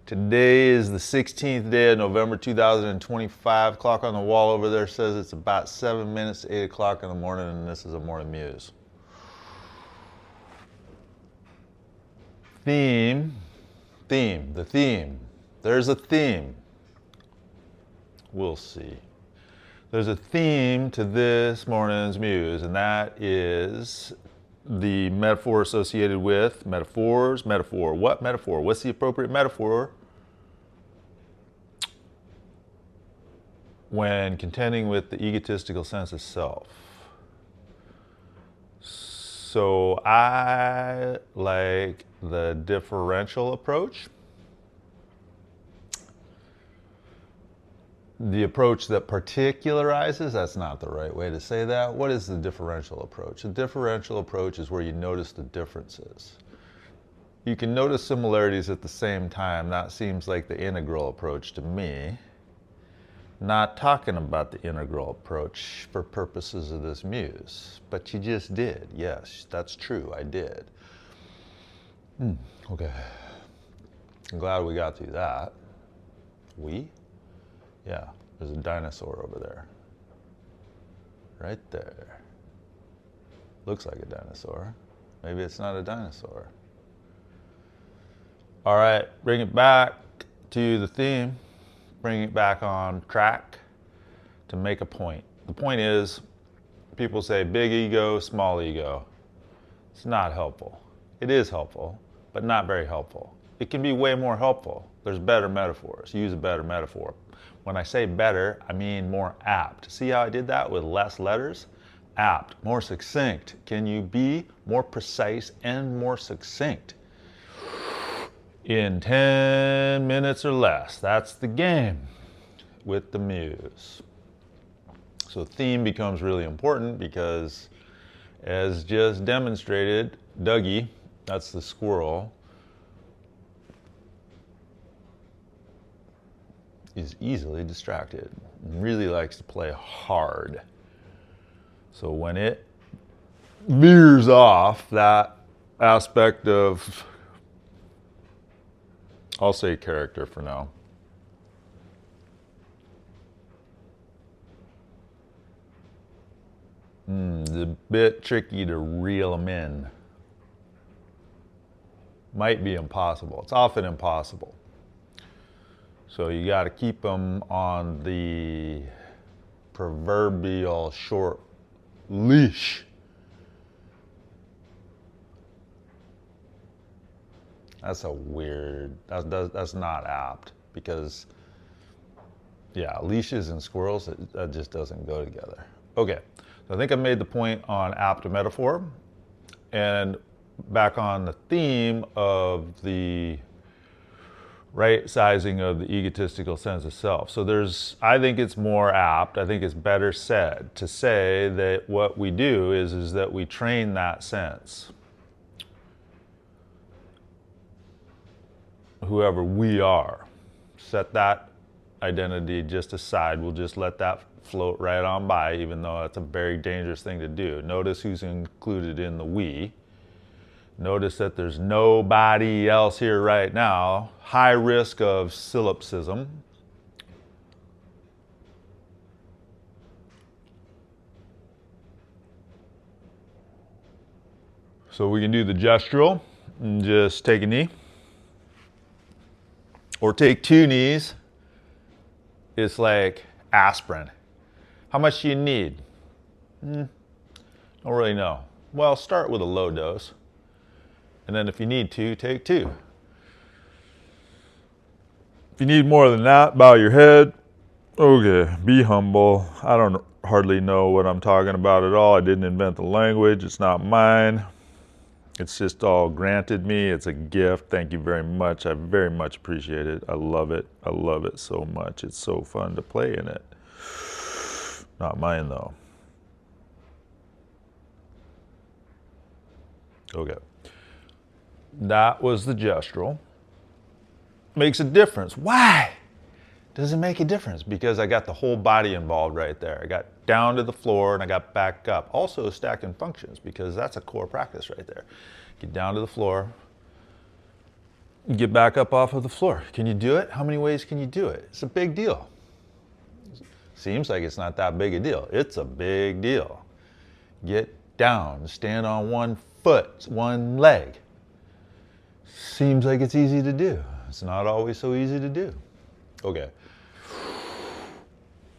Today is the 16th day of November 2025. Clock on the wall over there says it's about 7 minutes to 8 o'clock in the morning, and this is a Morning Muse. The theme. There's a theme. We'll see. There's a theme to this morning's muse, and that is the metaphor associated with metaphors. Metaphor. What metaphor? What's the appropriate metaphor when contending with the egotistical sense of self? So I like the differential approach. The approach that particularizes, that's not the right way to say that. What is the differential approach? The differential approach is where you notice the differences. You can notice similarities at the same time. That seems like the integral approach to me. Not talking about the integral approach for purposes of this muse, but you just did. Yes, that's true, I did. Okay. I'm glad we got through that. Yeah, there's a dinosaur over there. Right there. Looks like a dinosaur. Maybe it's not a dinosaur. All right, bring it back to the theme. Bring it back on track to make a point. The point is, people say big ego, small ego. It's not helpful. It is helpful, but not very helpful. It can be way more helpful. There's better metaphors. Use a better metaphor. When I say better, I mean more apt. See how I did that with less letters? Apt, more succinct. Can you be more precise and more succinct? In 10 minutes or less. That's the game with the muse. So theme becomes really important because, as just demonstrated, Dougie, that's the squirrel, is easily distracted, really likes to play hard. So when it veers off that aspect of, I'll say character for now. It's a bit tricky to reel them in. Might be impossible. It's often impossible. So you got to keep them on the proverbial short leash. That's a weird, that's not apt because, yeah, leashes and squirrels, that just doesn't go together. Okay, so I think I made the point on apt metaphor, and back on the theme of the right sizing of the egotistical sense of self. So I think it's more apt, I think it's better said to say that what we do is that we train that sense. Whoever we are, set that identity just aside. We'll just let that float right on by, even though that's a very dangerous thing to do. Notice who's included in the we. Notice that there's nobody else here right now. High risk of solipsism. So we can do the gestural and just take a knee. Or take two knees. It's like aspirin. How much do you need? Don't really know. Well, start with a low dose. And then if you need to, take two. If you need more than that, bow your head. Okay, be humble. I don't hardly know what I'm talking about at all. I didn't invent the language. It's not mine. It's just all granted me. It's a gift. Thank you very much. I very much appreciate it. I love it. I love it so much. It's so fun to play in it. Not mine, though. Okay. That was the gestural. Makes a difference. Why does it make a difference? Because I got the whole body involved right there. I got down to the floor and I got back up. Also stacking functions, because that's a core practice right there. Get down to the floor, Get back up off of the floor. Can you do it? How many ways can you do it? It's a big deal. Seems like it's not that big a deal. It's a big deal. Get down, stand on one foot, one leg. Seems like it's easy to do. It's not always so easy to do. Okay.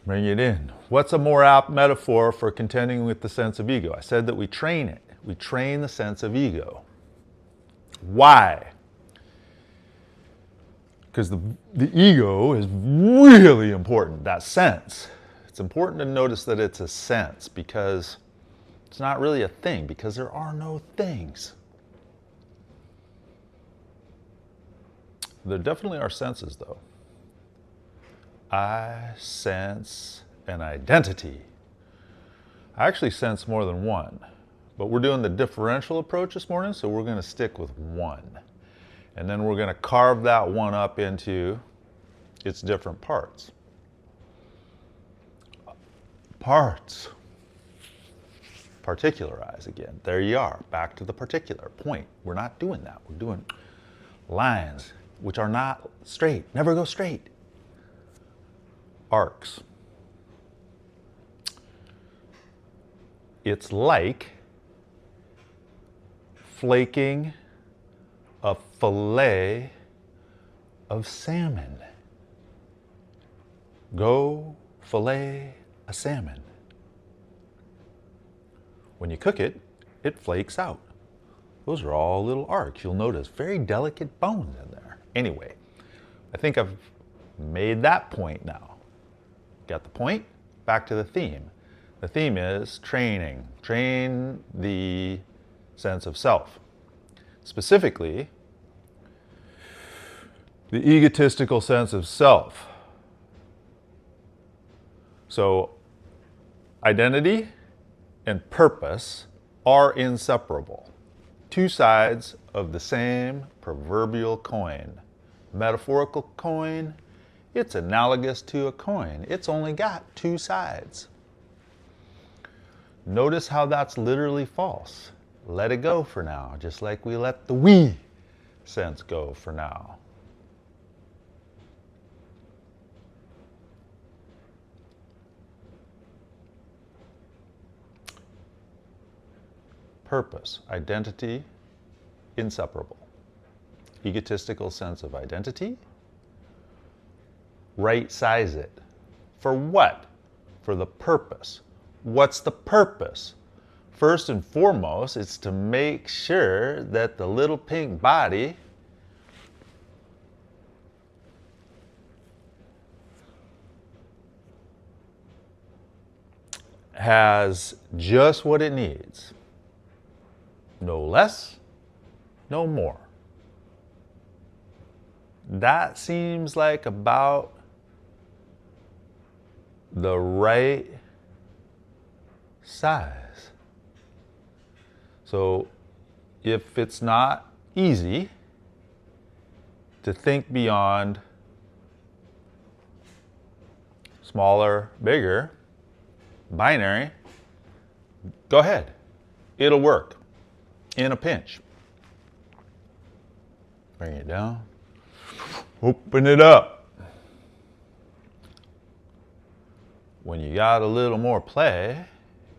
Bring it in. What's a more apt metaphor for contending with the sense of ego? I said that we train it. We train the sense of ego. Why? Because the ego is really important, that sense. It's important to notice that it's a sense because it's not really a thing, because there are no things. There definitely are senses, though. I sense an identity. I actually sense more than one, but we're doing the differential approach this morning, so we're going to stick with one. And then we're going to carve that one up into its different parts. Parts. Particularize again. There you are. Back to the particular point. We're not doing that. We're doing lines, which are not straight. Never go straight. Arcs. It's like flaking a fillet of salmon. Go fillet a salmon. When you cook it, it flakes out. Those are all little arcs. You'll notice very delicate bones in there. Anyway, I think I've made that point now. Got the point? Back to the theme. The theme is training. Train the sense of self. Specifically, the egotistical sense of self. So, identity and purpose are inseparable. Two sides of the same proverbial coin. Metaphorical coin, it's analogous to a coin. It's only got two sides. Notice how that's literally false. Let it go for now, just like we let the we sense go for now. Purpose, identity, inseparable. Egotistical sense of identity, right size it. For what? For the purpose. What's the purpose? First and foremost, it's to make sure that the little pink body has just what it needs. No less, no more. That seems like about the right size. So if it's not easy to think beyond smaller, bigger, binary, go ahead. It'll work in a pinch. Bring it down. Open it up. When you got a little more play,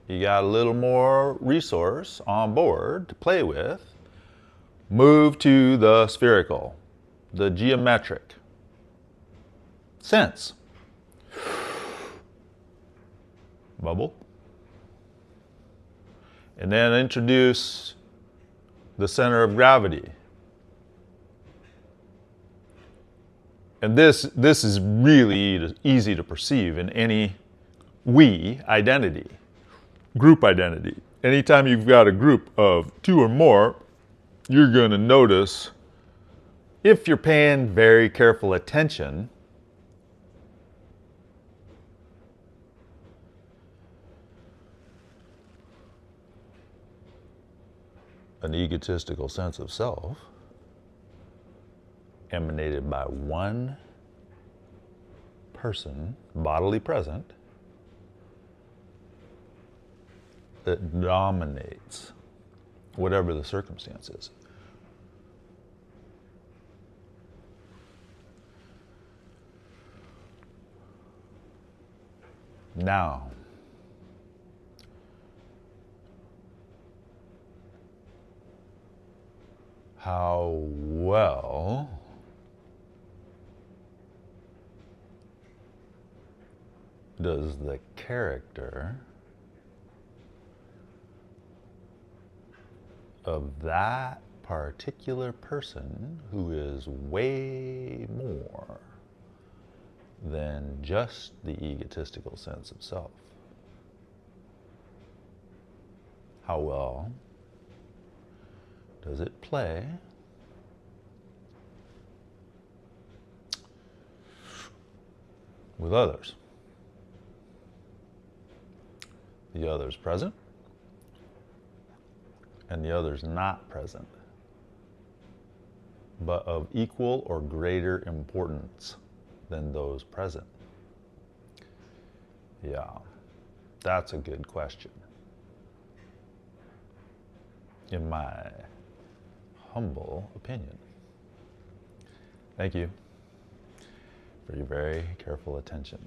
you got a little more resource on board to play with, move to the spherical, the geometric sense. Bubble. And then introduce the center of gravity. And this is really easy to perceive in any we identity, group identity. Anytime you've got a group of two or more, you're going to notice, if you're paying very careful attention, an egotistical sense of self emanated by one person, bodily present, that dominates whatever the circumstances. Now, how well does the character of that particular person, who is way more than just the egotistical sense of self, how well does it play with others? The others present and the others not present, but of equal or greater importance than those present? Yeah, that's a good question, in my humble opinion. Thank you for your very careful attention.